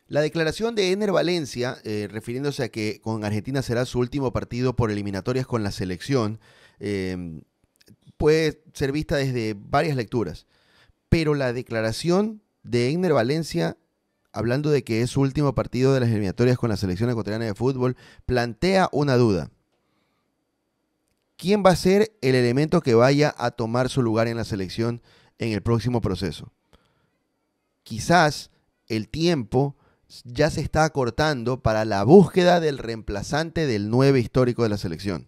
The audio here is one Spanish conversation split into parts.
La declaración de Ener Valencia, refiriéndose a que con Argentina será su último partido por eliminatorias con la selección, eh, puede ser vista desde varias lecturas. Pero la declaración de Ener Valencia, hablando de que es su último partido de las eliminatorias con la selección ecuatoriana de fútbol, plantea una duda. ¿Quién va a ser el elemento que vaya a tomar su lugar en la selección en el próximo proceso? Quizás el tiempo ya se está acortando para la búsqueda del reemplazante del 9 histórico de la selección.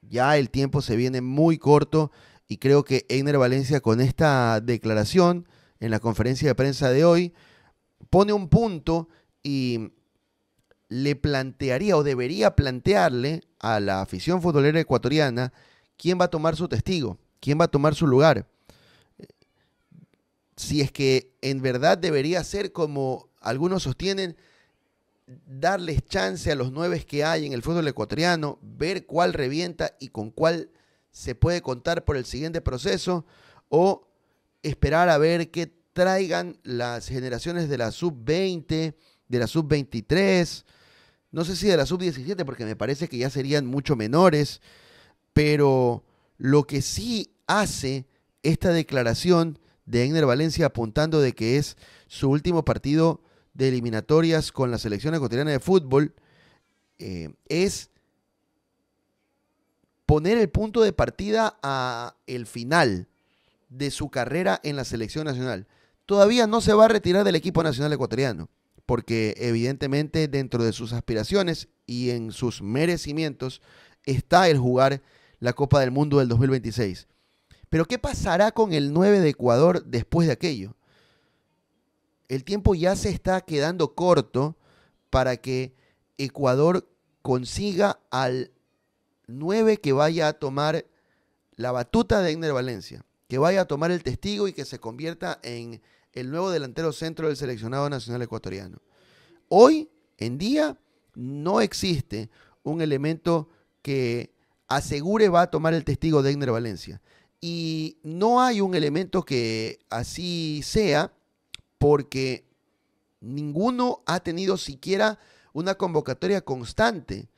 Ya el tiempo se viene muy corto y creo que Ener Valencia con esta declaración en la conferencia de prensa de hoy pone un punto y le plantearía o debería plantearle a la afición futbolera ecuatoriana quién va a tomar su testigo, quién va a tomar su lugar. Si es que en verdad debería ser como algunos sostienen, darles chance a los nueves que hay en el fútbol ecuatoriano, ver cuál revienta y con cuál se puede contar por el siguiente proceso, o esperar a ver qué traigan las generaciones de la sub-20, de la sub-23, no sé si de la sub-17, porque me parece que ya serían mucho menores, pero lo que sí hace esta declaración de Ener Valencia apuntando de que es su último partido de eliminatorias con la selección ecuatoriana de fútbol, es poner el punto de partida a el final de su carrera en la selección nacional. Todavía no se va a retirar del equipo nacional ecuatoriano, porque evidentemente dentro de sus aspiraciones y en sus merecimientos está el jugar la Copa del Mundo del 2026. Pero ¿qué pasará con el 9 de Ecuador después de aquello? El tiempo ya se está quedando corto para que Ecuador consiga al 9 que vaya a tomar la batuta de Ener Valencia, que vaya a tomar el testigo y que se convierta en el nuevo delantero centro del seleccionado nacional ecuatoriano. Hoy en día no existe un elemento que asegure va a tomar el testigo de Ener Valencia. Y no hay un elemento que así sea porque ninguno ha tenido siquiera una convocatoria constante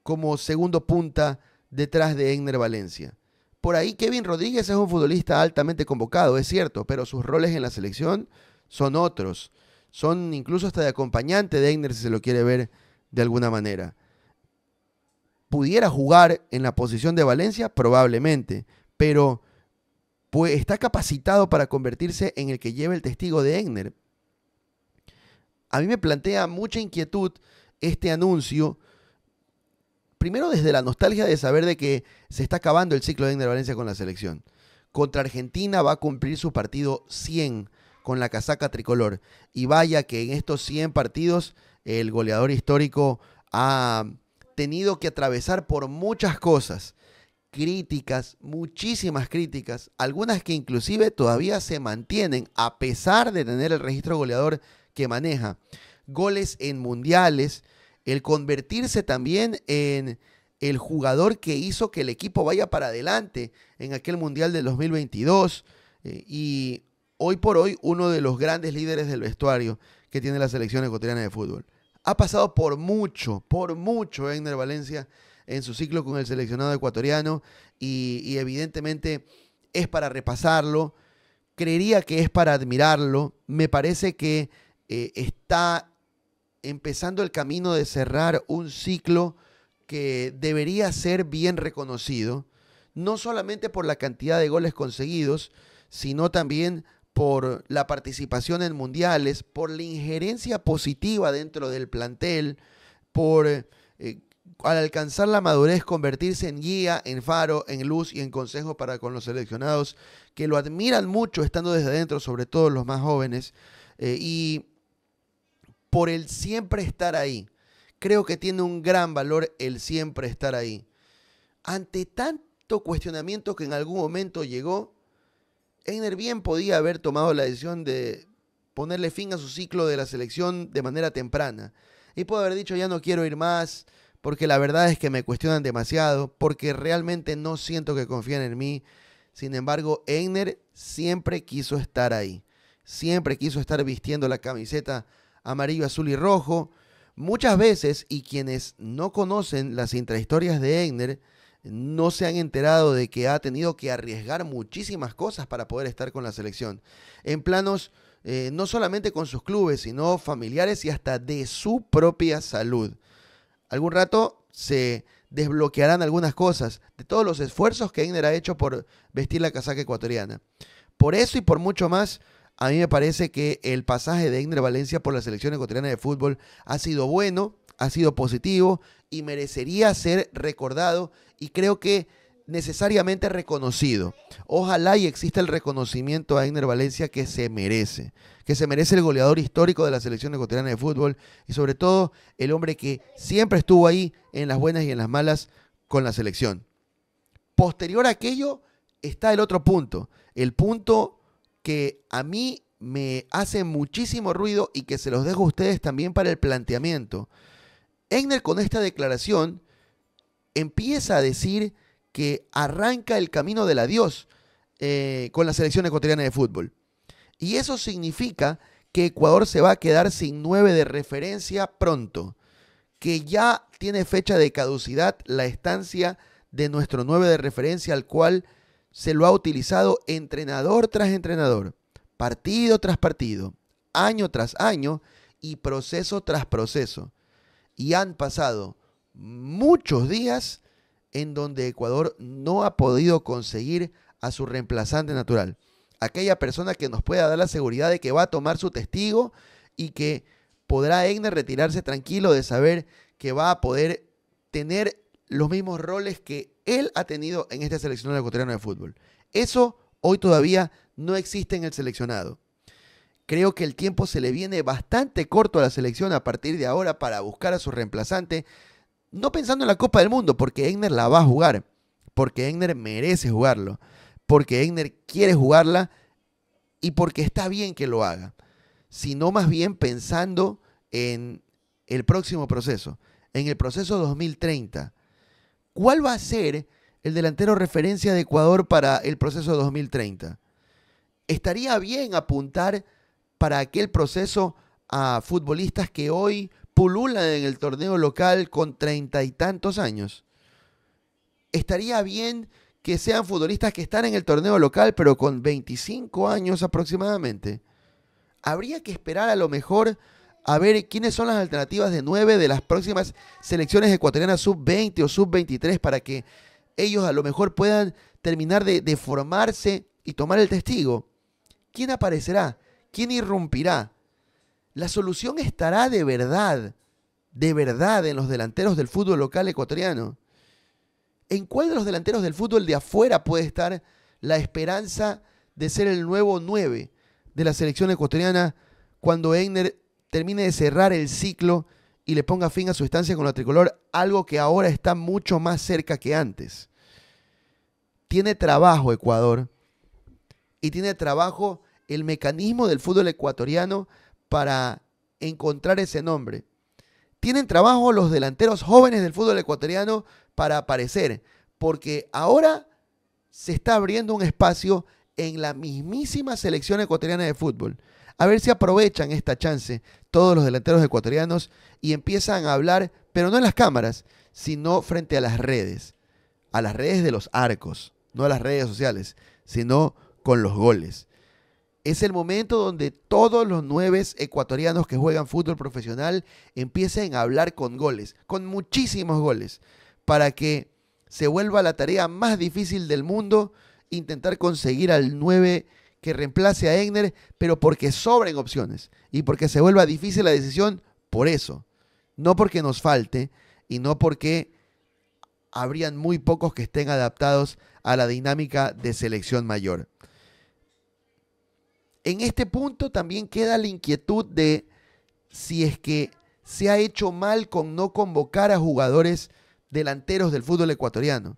como segundo punta detrás de Ener Valencia. Por ahí Kevin Rodríguez es un futbolista altamente convocado, es cierto, pero sus roles en la selección son otros. Son incluso hasta de acompañante de Ener si se lo quiere ver de alguna manera. ¿Pudiera jugar en la posición de Valencia? Probablemente, pero pues está capacitado para convertirse en el que lleve el testigo de Ener. A mí me plantea mucha inquietud este anuncio, primero desde la nostalgia de saber de que se está acabando el ciclo de Ener Valencia con la selección. Contra Argentina va a cumplir su partido 100 con la casaca tricolor. Y vaya que en estos 100 partidos el goleador histórico ha tenido que atravesar por muchas cosas. Críticas, muchísimas críticas, algunas que inclusive todavía se mantienen a pesar de tener el registro goleador que maneja. Goles en mundiales, el convertirse también en el jugador que hizo que el equipo vaya para adelante en aquel mundial del 2022 y hoy por hoy uno de los grandes líderes del vestuario que tiene la selección ecuatoriana de fútbol. Ha pasado por mucho Ener Valencia en su ciclo con el seleccionado ecuatoriano y evidentemente es para repasarlo, creería que es para admirarlo, me parece que está empezando el camino de cerrar un ciclo que debería ser bien reconocido, no solamente por la cantidad de goles conseguidos, sino también por la participación en mundiales, por la injerencia positiva dentro del plantel, por al alcanzar la madurez convertirse en guía, en faro, en luz y en consejo para con los seleccionados que lo admiran mucho estando desde adentro, sobre todo los más jóvenes, y por el siempre estar ahí. Creo que tiene un gran valor el siempre estar ahí. Ante tanto cuestionamiento que en algún momento llegó, Ener bien podía haber tomado la decisión de ponerle fin a su ciclo de la selección de manera temprana. Y puede haber dicho, ya no quiero ir más, porque la verdad es que me cuestionan demasiado, porque realmente no siento que confíen en mí. Sin embargo, Ener siempre quiso estar ahí. Siempre quiso estar vistiendo la camiseta amarillo, azul y rojo. Muchas veces, y quienes no conocen las intrahistorias de Egner, no se han enterado de que ha tenido que arriesgar muchísimas cosas para poder estar con la selección. En planos no solamente con sus clubes, sino familiares y hasta de su propia salud. Algún rato se desbloquearán algunas cosas de todos los esfuerzos que Egner ha hecho por vestir la casaca ecuatoriana. Por eso y por mucho más, a mí me parece que el pasaje de Egner Valencia por la selección ecuatoriana de fútbol ha sido bueno, ha sido positivo y merecería ser recordado y creo que necesariamente reconocido. Ojalá y exista el reconocimiento a Egner Valencia que se merece el goleador histórico de la selección ecuatoriana de fútbol y sobre todo el hombre que siempre estuvo ahí en las buenas y en las malas con la selección. Posterior a aquello está el otro punto, el punto que a mí me hace muchísimo ruido y que se los dejo a ustedes también para el planteamiento. Egner con esta declaración empieza a decir que arranca el camino del adiós con la selección ecuatoriana de fútbol. Y eso significa que Ecuador se va a quedar sin 9 de referencia pronto, que ya tiene fecha de caducidad la estancia de nuestro 9 de referencia al cual se lo ha utilizado entrenador tras entrenador, partido tras partido, año tras año y proceso tras proceso. Y han pasado muchos días en donde Ecuador no ha podido conseguir a su reemplazante natural. Aquella persona que nos pueda dar la seguridad de que va a tomar su testigo y que podrá Egner retirarse tranquilo de saber que va a poder tener los mismos roles que él ha tenido en este seleccionado ecuatoriano de fútbol. Eso hoy todavía no existe en el seleccionado. Creo que el tiempo se le viene bastante corto a la selección a partir de ahora para buscar a su reemplazante, no pensando en la Copa del Mundo, porque Egner la va a jugar, porque Egner merece jugarlo, porque Egner quiere jugarla y porque está bien que lo haga, sino más bien pensando en el próximo proceso, en el proceso 2030. ¿Cuál va a ser el delantero referencia de Ecuador para el proceso 2030? ¿Estaría bien apuntar para aquel proceso a futbolistas que hoy pululan en el torneo local con 30 y tantos años? ¿Estaría bien que sean futbolistas que están en el torneo local pero con 25 años aproximadamente? Habría que esperar a lo mejor a ver quiénes son las alternativas de 9 de las próximas selecciones ecuatorianas sub-20 o sub-23 para que ellos a lo mejor puedan terminar de formarse y tomar el testigo. ¿Quién aparecerá? ¿Quién irrumpirá? La solución estará de verdad en los delanteros del fútbol local ecuatoriano. ¿En cuál de los delanteros del fútbol de afuera puede estar la esperanza de ser el nuevo 9 de la selección ecuatoriana cuando Egner termine de cerrar el ciclo y le ponga fin a su estancia con la tricolor, algo que ahora está mucho más cerca que antes? Tiene trabajo Ecuador y tiene trabajo el mecanismo del fútbol ecuatoriano para encontrar ese nombre. Tienen trabajo los delanteros jóvenes del fútbol ecuatoriano para aparecer, porque ahora se está abriendo un espacio en la mismísima selección ecuatoriana de fútbol. A ver si aprovechan esta chance todos los delanteros ecuatorianos y empiezan a hablar, pero no en las cámaras, sino frente a las redes de los arcos, no a las redes sociales, sino con los goles. Es el momento donde todos los 9 ecuatorianos que juegan fútbol profesional empiecen a hablar con goles, con muchísimos goles, para que se vuelva la tarea más difícil del mundo intentar conseguir al 9 que reemplace a Egner, pero porque sobren opciones y porque se vuelva difícil la decisión por eso. No porque nos falte y no porque habrían muy pocos que estén adaptados a la dinámica de selección mayor. En este punto también queda la inquietud de si es que se ha hecho mal con no convocar a jugadores delanteros del fútbol ecuatoriano.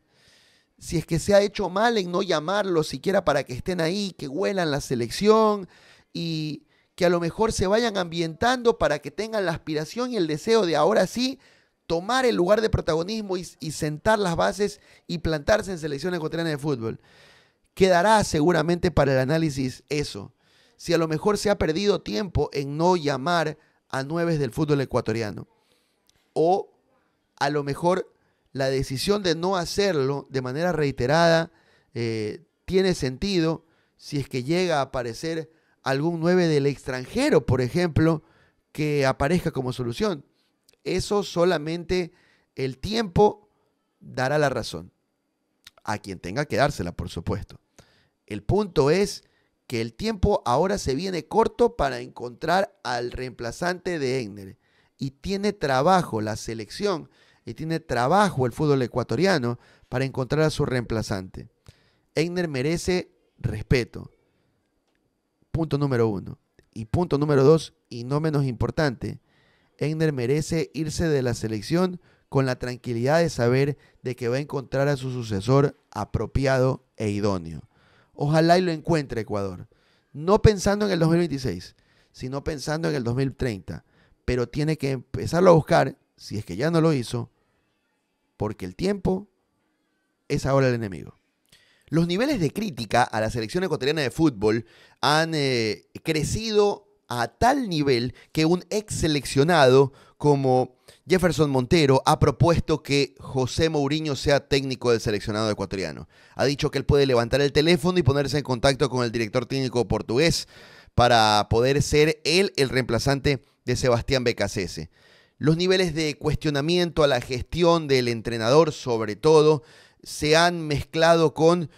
Si es que se ha hecho mal en no llamarlos siquiera para que estén ahí, que huelan la selección y que a lo mejor se vayan ambientando para que tengan la aspiración y el deseo de ahora sí tomar el lugar de protagonismo y sentar las bases y plantarse en selección ecuatoriana de fútbol. Quedará seguramente para el análisis eso. Si a lo mejor se ha perdido tiempo en no llamar a 9 del fútbol ecuatoriano. O a lo mejor la decisión de no hacerlo de manera reiterada tiene sentido si es que llega a aparecer algún 9 del extranjero, por ejemplo, que aparezca como solución. Eso solamente el tiempo dará la razón. A quien tenga que dársela, por supuesto. El punto es que el tiempo ahora se viene corto para encontrar al reemplazante de Egner. Y tiene trabajo la selección, y tiene trabajo el fútbol ecuatoriano para encontrar a su reemplazante. Egner merece respeto. Punto número 1. Y punto número 2, y no menos importante, Egner merece irse de la selección con la tranquilidad de saber de que va a encontrar a su sucesor apropiado e idóneo. Ojalá y lo encuentre Ecuador. No pensando en el 2026, sino pensando en el 2030. Pero tiene que empezarlo a buscar, si es que ya no lo hizo, porque el tiempo es ahora el enemigo. Los niveles de crítica a la selección ecuatoriana de fútbol han crecido a tal nivel que un ex seleccionado como Jefferson Montero ha propuesto que José Mourinho sea técnico del seleccionado ecuatoriano. Ha dicho que él puede levantar el teléfono y ponerse en contacto con el director técnico portugués para poder ser él el reemplazante de Sebastián Becasese. Los niveles de cuestionamiento a la gestión del entrenador, sobre todo, se han mezclado con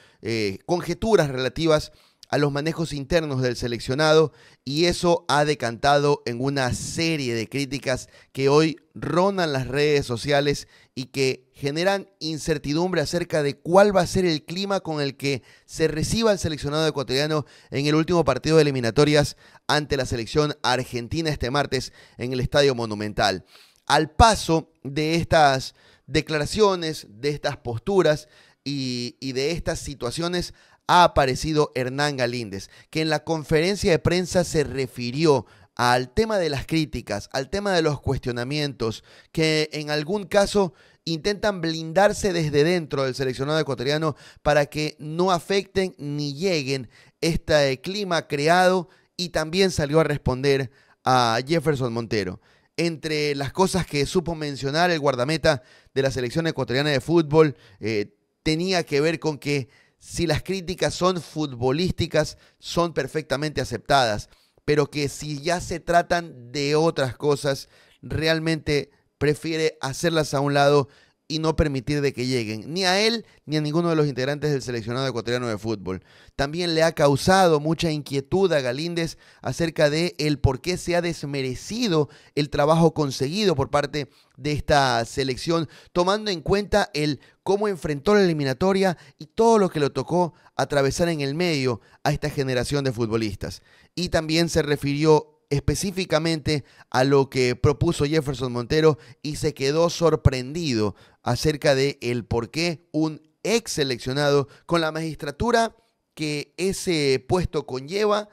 conjeturas relativas a los manejos internos del seleccionado, y eso ha decantado en una serie de críticas que hoy rondan las redes sociales y que generan incertidumbre acerca de cuál va a ser el clima con el que se reciba el seleccionado ecuatoriano en el último partido de eliminatorias ante la selección argentina este martes en el Estadio Monumental. Al paso de estas declaraciones, de estas posturas y de estas situaciones, ha aparecido Hernán Galíndez, que en la conferencia de prensa se refirió al tema de las críticas, al tema de los cuestionamientos, que en algún caso intentan blindarse desde dentro del seleccionado ecuatoriano para que no afecten ni lleguen este clima creado, y también salió a responder a Jefferson Montero. Entre las cosas que supo mencionar el guardameta de la selección ecuatoriana de fútbol, tenía que ver con que si las críticas son futbolísticas, son perfectamente aceptadas, pero que si ya se tratan de otras cosas, realmente prefiere hacerlas a un lado y no permitir de que lleguen ni a él ni a ninguno de los integrantes del seleccionado ecuatoriano de fútbol. También le ha causado mucha inquietud a Galíndez acerca de el por qué se ha desmerecido el trabajo conseguido por parte de esta selección, tomando en cuenta el cómo enfrentó la eliminatoria y todo lo que le tocó atravesar en el medio a esta generación de futbolistas. Y también se refirió específicamente a lo que propuso Jefferson Montero y se quedó sorprendido acerca de el por qué un ex seleccionado con la magistratura que ese puesto conlleva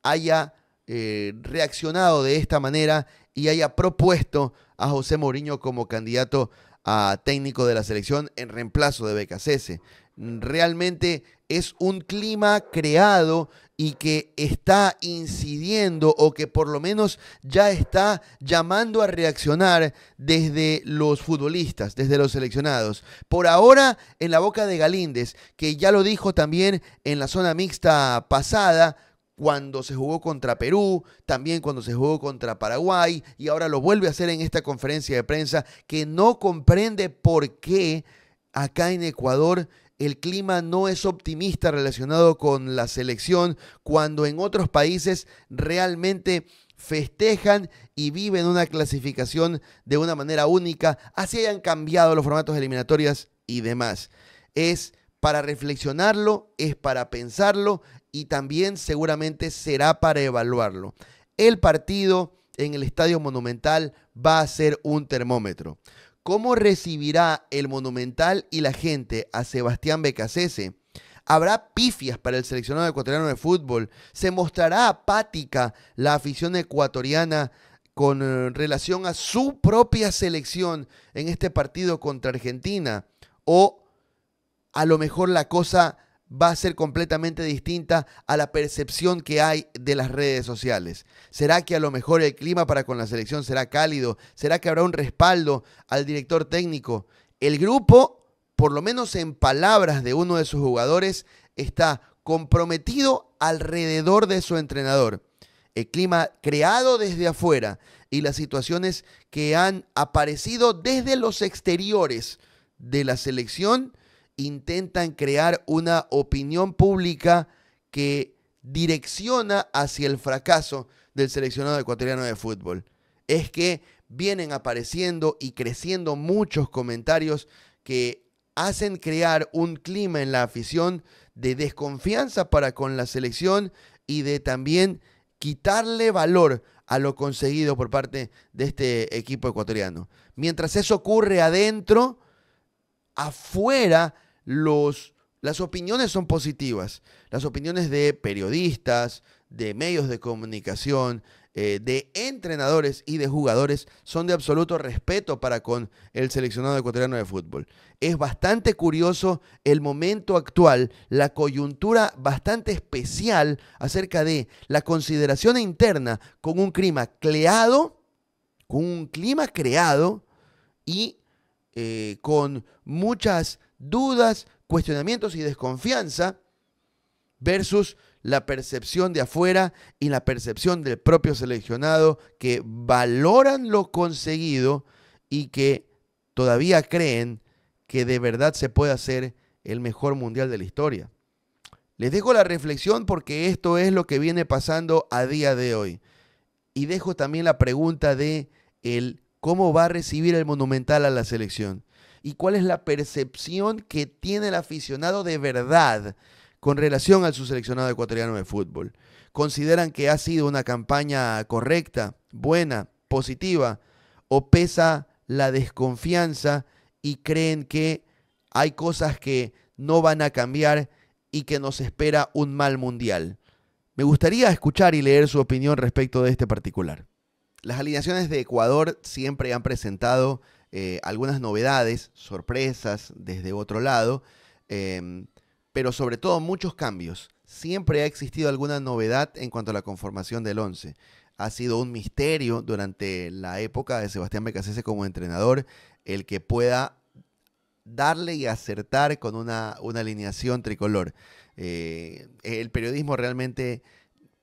haya reaccionado de esta manera y haya propuesto a José Mourinho como candidato a técnico de la selección en reemplazo de Becasese. Realmente es un clima creado y que está incidiendo, o que por lo menos ya está llamando a reaccionar desde los futbolistas, desde los seleccionados. Por ahora en la boca de Galíndez, que ya lo dijo también en la zona mixta pasada, cuando se jugó contra Perú, también cuando se jugó contra Paraguay, y ahora lo vuelve a hacer en esta conferencia de prensa, que no comprende por qué acá en Ecuador el clima no es optimista relacionado con la selección, cuando en otros países realmente festejan y viven una clasificación de una manera única, así hayan cambiado los formatos eliminatorias y demás. Es para reflexionarlo, es para pensarlo, y también seguramente será para evaluarlo. El partido en el Estadio Monumental va a ser un termómetro. ¿Cómo recibirá el Monumental y la gente a Sebastián Becasese? ¿Habrá pifias para el seleccionado ecuatoriano de fútbol? ¿Se mostrará apática la afición ecuatoriana con relación a su propia selección en este partido contra Argentina? ¿O a lo mejor la cosa va a ser completamente distinta a la percepción que hay de las redes sociales. ¿Será que a lo mejor el clima para con la selección será cálido? ¿Será que habrá un respaldo al director técnico? El grupo, por lo menos en palabras de uno de sus jugadores, está comprometido alrededor de su entrenador. El clima creado desde afuera y las situaciones que han aparecido desde los exteriores de la selección intentan crear una opinión pública que direcciona hacia el fracaso del seleccionado ecuatoriano de fútbol. Es que vienen apareciendo y creciendo muchos comentarios que hacen crear un clima en la afición de desconfianza para con la selección y de también quitarle valor a lo conseguido por parte de este equipo ecuatoriano. Mientras eso ocurre adentro, afuera las opiniones son positivas. Las opiniones de periodistas, de medios de comunicación, de entrenadores y de jugadores son de absoluto respeto para con el seleccionado ecuatoriano de fútbol. Es bastante curioso el momento actual, la coyuntura bastante especial acerca de la consideración interna con un clima creado y con muchas dudas, cuestionamientos y desconfianza versus la percepción de afuera y la percepción del propio seleccionado que valoran lo conseguido y que todavía creen que de verdad se puede hacer el mejor mundial de la historia. Les dejo la reflexión porque esto es lo que viene pasando a día de hoy. Y dejo también la pregunta de cómo va a recibir el Monumental a la selección y cuál es la percepción que tiene el aficionado de verdad con relación a su seleccionado ecuatoriano de fútbol. ¿Consideran que ha sido una campaña correcta, buena, positiva, o pesa la desconfianza y creen que hay cosas que no van a cambiar y que nos espera un mal mundial? Me gustaría escuchar y leer su opinión respecto de este particular. Las alineaciones de Ecuador siempre han presentado algunas novedades, sorpresas desde otro lado, pero sobre todo muchos cambios. Siempre ha existido alguna novedad en cuanto a la conformación del once. Ha sido un misterio durante la época de Sebastián Becasese como entrenador el que pueda darle y acertar con una alineación tricolor. El periodismo realmente,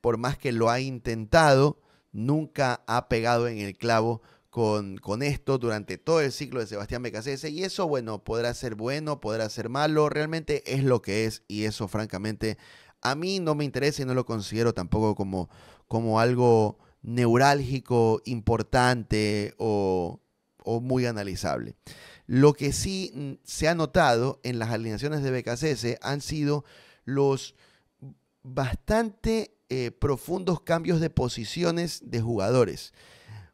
por más que lo ha intentado, nunca ha pegado en el clavo con esto durante todo el ciclo de Sebastián Becasese, y eso, bueno, podrá ser bueno, podrá ser malo, realmente es lo que es, y eso francamente a mí no me interesa y no lo considero tampoco como algo neurálgico, importante o muy analizable. Lo que sí se ha notado en las alineaciones de Becasese han sido los bastante profundos cambios de posiciones de jugadores.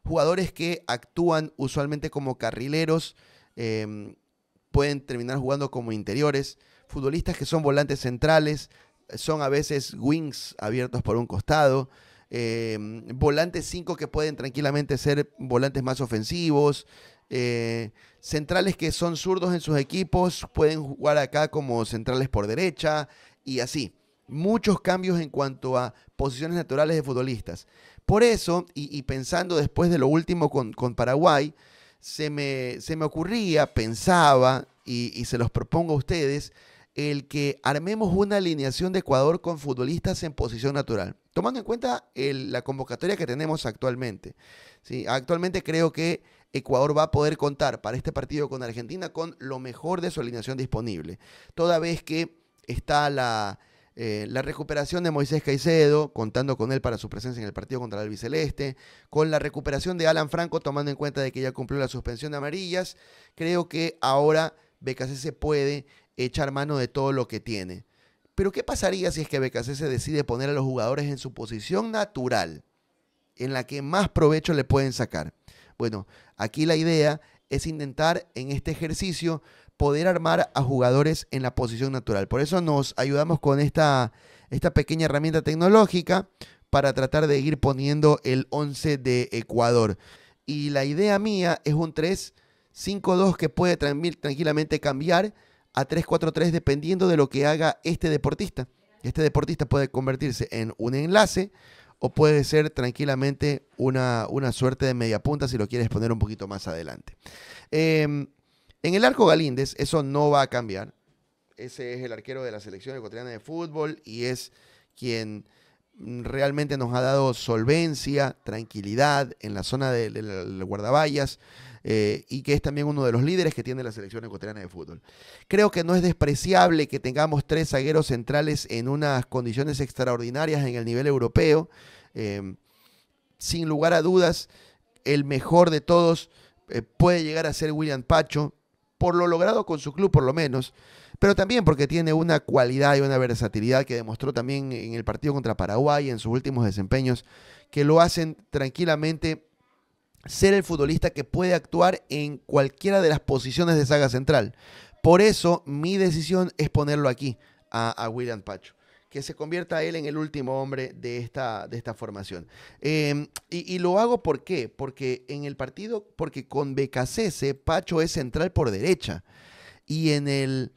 Jugadores que actúan usualmente como carrileros, pueden terminar jugando como interiores. Futbolistas que son volantes centrales, son a veces wings abiertos por un costado. Volantes 5 que pueden tranquilamente ser volantes más ofensivos. Centrales que son zurdos en sus equipos, pueden jugar acá como centrales por derecha y así. Muchos cambios en cuanto a posiciones naturales de futbolistas. Por eso, y pensando después de lo último con Paraguay, se me ocurría, pensaba, y se los propongo a ustedes, el que armemos una alineación de Ecuador con futbolistas en posición natural, tomando en cuenta la convocatoria que tenemos actualmente. ¿Sí? Actualmente creo que Ecuador va a poder contar para este partido con Argentina con lo mejor de su alineación disponible, toda vez que está la recuperación de Moisés Caicedo, contando con él para su presencia en el partido contra el albiceleste, con la recuperación de Alan Franco, tomando en cuenta de que ya cumplió la suspensión de amarillas. Creo que ahora Becasese puede echar mano de todo lo que tiene. Pero ¿qué pasaría si es que Becasese decide poner a los jugadores en su posición natural, en la que más provecho le pueden sacar? Bueno, aquí la idea es intentar en este ejercicio poder armar a jugadores en la posición natural. Por eso nos ayudamos con esta pequeña herramienta tecnológica para tratar de ir poniendo el 11 de Ecuador. Y la idea mía es un 3-5-2 que puede tranquilamente cambiar a 3-4-3 dependiendo de lo que haga este deportista. Este deportista puede convertirse en un enlace o puede ser tranquilamente una suerte de media punta si lo quieres poner un poquito más adelante. En el arco Galíndez eso no va a cambiar. Ese es el arquero de la selección ecuatoriana de fútbol y es quien realmente nos ha dado solvencia, tranquilidad en la zona del guardaballas y que es también uno de los líderes que tiene la selección ecuatoriana de fútbol. Creo que no es despreciable que tengamos 3 zagueros centrales en unas condiciones extraordinarias en el nivel europeo. Sin lugar a dudas, el mejor de todos puede llegar a ser William Pacho, por lo logrado con su club por lo menos, pero también porque tiene una cualidad y una versatilidad que demostró también en el partido contra Paraguay, en sus últimos desempeños, que lo hacen tranquilamente ser el futbolista que puede actuar en cualquiera de las posiciones de saga central. Por eso mi decisión es ponerlo aquí, a William Pacho, que se convierta él en el último hombre de esta formación. Y lo hago ¿por qué? Porque en el partido, porque con BKCS, Pacho es central por derecha. Y en el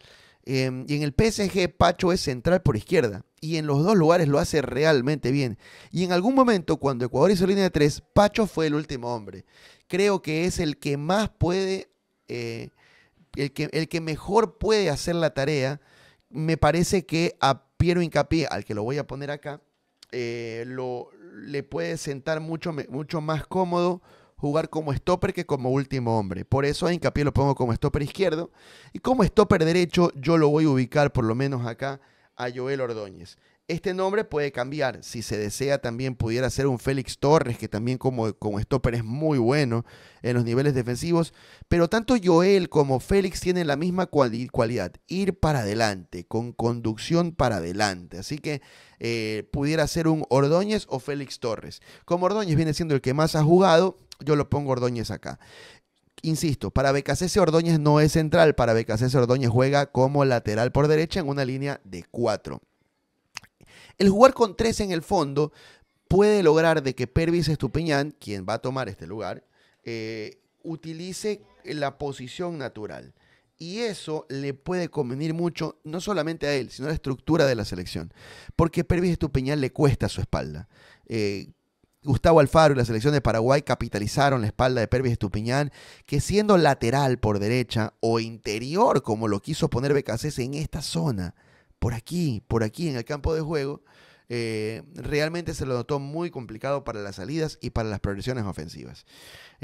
PSG, Pacho es central por izquierda. Y en los dos lugares lo hace realmente bien. Y en algún momento, cuando Ecuador hizo línea de 3, Pacho fue el último hombre. Creo que es el que más puede, el que mejor puede hacer la tarea. Me parece que a Piero Hincapié, al que lo voy a poner acá, le puede sentar mucho más cómodo jugar como stopper que como último hombre. Por eso a Hincapié lo pongo como stopper izquierdo. Y como stopper derecho yo lo voy a ubicar por lo menos acá a Joel Ordóñez. Este nombre puede cambiar. Si se desea también pudiera ser un Félix Torres, que también como stopper es muy bueno en los niveles defensivos. Pero tanto Joel como Félix tienen la misma cualidad. Ir para adelante, con conducción para adelante. Así que pudiera ser un Ordóñez o Félix Torres. Como Ordóñez viene siendo el que más ha jugado, yo lo pongo Ordóñez acá. Insisto, para BKCS Ordóñez no es central, para BKCS Ordóñez juega como lateral por derecha en una línea de 4. El jugar con 3 en el fondo puede lograr de que Pervis Estupiñán, quien va a tomar este lugar, utilice la posición natural. Y eso le puede convenir mucho, no solamente a él, sino a la estructura de la selección. Porque Pervis Estupiñán le cuesta su espalda. Gustavo Alfaro y la selección de Paraguay capitalizaron la espalda de Pervis Estupiñán, que siendo lateral por derecha o interior, como lo quiso poner BKCS en esta zona, por aquí en el campo de juego, realmente se lo notó muy complicado para las salidas y para las progresiones ofensivas.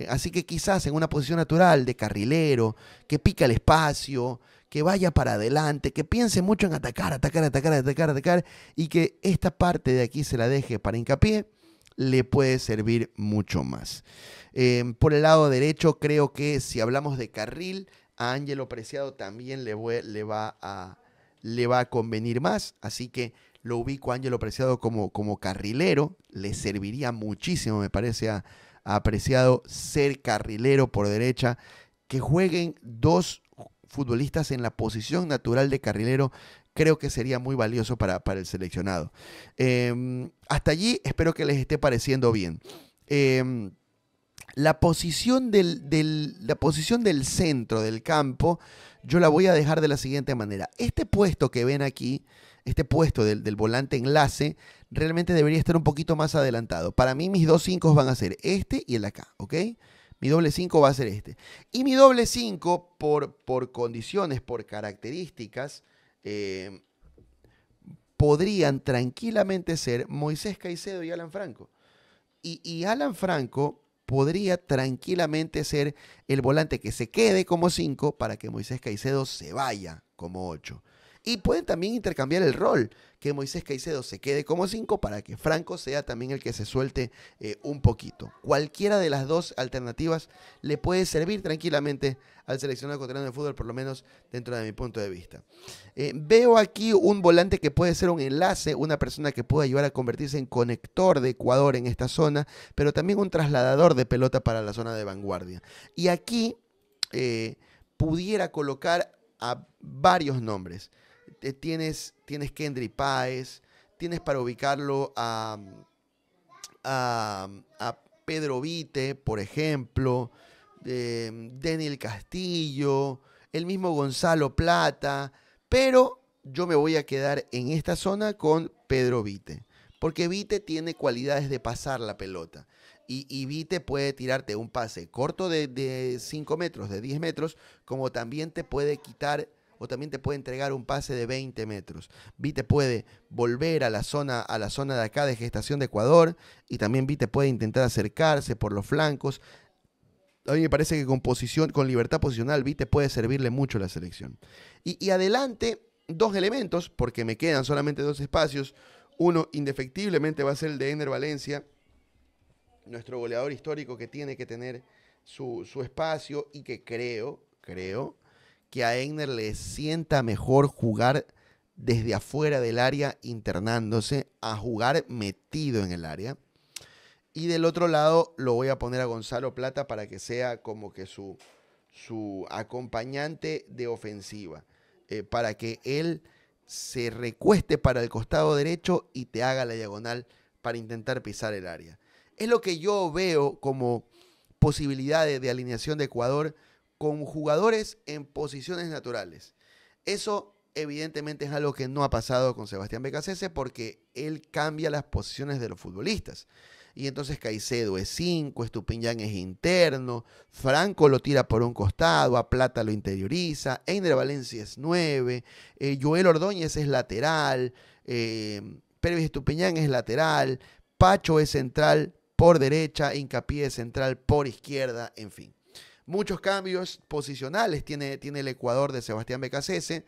Así que quizás en una posición natural de carrilero, que pica el espacio, que vaya para adelante, que piense mucho en atacar, y que esta parte de aquí se la deje para Hincapié, le puede servir mucho más. Por el lado derecho, creo que si hablamos de carril, a Ángelo Preciado también le va a convenir más, así que lo ubico a Ángelo Preciado como carrilero, le serviría muchísimo, me parece, a Preciado ser carrilero por derecha, que jueguen 2 futbolistas en la posición natural de carrilero, creo que sería muy valioso para el seleccionado. Hasta allí espero que les esté pareciendo bien. La posición la posición del centro del campo, yo la voy a dejar de la siguiente manera. Este puesto que ven aquí, este puesto del volante enlace, realmente debería estar un poquito más adelantado. Para mí mis 2 5 van a ser este y el de acá, ¿ok? Mi doble 5 va a ser este. Y mi doble 5, por condiciones, por características, podrían tranquilamente ser Moisés Caicedo y Alan Franco. Y Alan Franco podría tranquilamente ser el volante que se quede como 5 para que Moisés Caicedo se vaya como 8. Y pueden también intercambiar el rol, que Moisés Caicedo se quede como 5 para que Franco sea también el que se suelte un poquito. Cualquiera de las 2 alternativas le puede servir tranquilamente al seleccionado ecuatoriano de fútbol, por lo menos dentro de mi punto de vista. Veo aquí un volante que puede ser un enlace, una persona que puede ayudar a convertirse en conector de Ecuador en esta zona, pero también un trasladador de pelota para la zona de vanguardia. Y aquí pudiera colocar a varios nombres. Tienes Kendry Páez, tienes para ubicarlo a Pedro Vite, por ejemplo, Daniel Castillo, el mismo Gonzalo Plata, pero yo me voy a quedar en esta zona con Pedro Vite, porque Vite tiene cualidades de pasar la pelota. Y Vite puede tirarte un pase corto de 5 metros, de 10 metros, como también te puede quitar o también te puede entregar un pase de 20 metros. Vite puede volver a la zona de acá de gestación de Ecuador y también Vite puede intentar acercarse por los flancos. A mí me parece que con libertad posicional, Vite puede servirle mucho a la selección. Y adelante, dos elementos, porque me quedan solamente dos espacios. Uno, indefectiblemente, va a ser el de Ener Valencia, nuestro goleador histórico que tiene que tener su espacio y que creo que a Egner le sienta mejor jugar desde afuera del área internándose a jugar metido en el área. Y del otro lado lo voy a poner a Gonzalo Plata para que sea como que su acompañante de ofensiva, para que él se recueste para el costado derecho y te haga la diagonal para intentar pisar el área. Es lo que yo veo como posibilidades de alineación de Ecuador con jugadores en posiciones naturales. Eso evidentemente es algo que no ha pasado con Sebastián Becasese porque él cambia las posiciones de los futbolistas. Y entonces Caicedo es 5, Estupiñán es interno, Franco lo tira por un costado, a Plata lo interioriza, Einer Valencia es 9, Joel Ordóñez es lateral, Pérez Estupiñán es lateral, Pacho es central por derecha, Hincapié es central por izquierda, en fin. Muchos cambios posicionales tiene el Ecuador de Sebastián Becasese.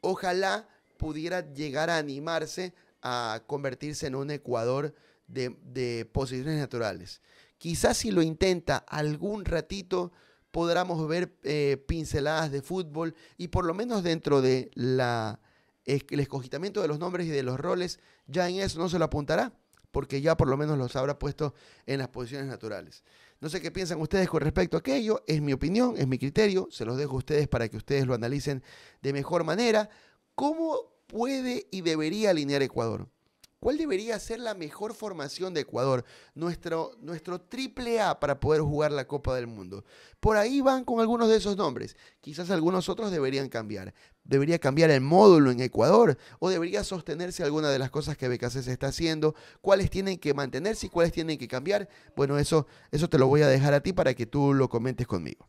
Ojalá pudiera llegar a animarse a convertirse en un Ecuador de posiciones naturales. Quizás si lo intenta algún ratito podamos ver pinceladas de fútbol y por lo menos dentro de el escogitamiento de los nombres y de los roles, ya en eso no se lo apuntará, porque ya por lo menos los habrá puesto en las posiciones naturales. No sé qué piensan ustedes con respecto a aquello, es mi opinión, es mi criterio, se los dejo a ustedes para que ustedes lo analicen de mejor manera. ¿Cómo puede y debería alinear Ecuador? ¿Cuál debería ser la mejor formación de Ecuador? Nuestro triple A para poder jugar la Copa del Mundo. Por ahí van con algunos de esos nombres. Quizás algunos otros deberían cambiar. ¿Debería cambiar el módulo en Ecuador? ¿O debería sostenerse alguna de las cosas que Becasese está haciendo? ¿Cuáles tienen que mantenerse y cuáles tienen que cambiar? Bueno, eso te lo voy a dejar a ti para que tú lo comentes conmigo.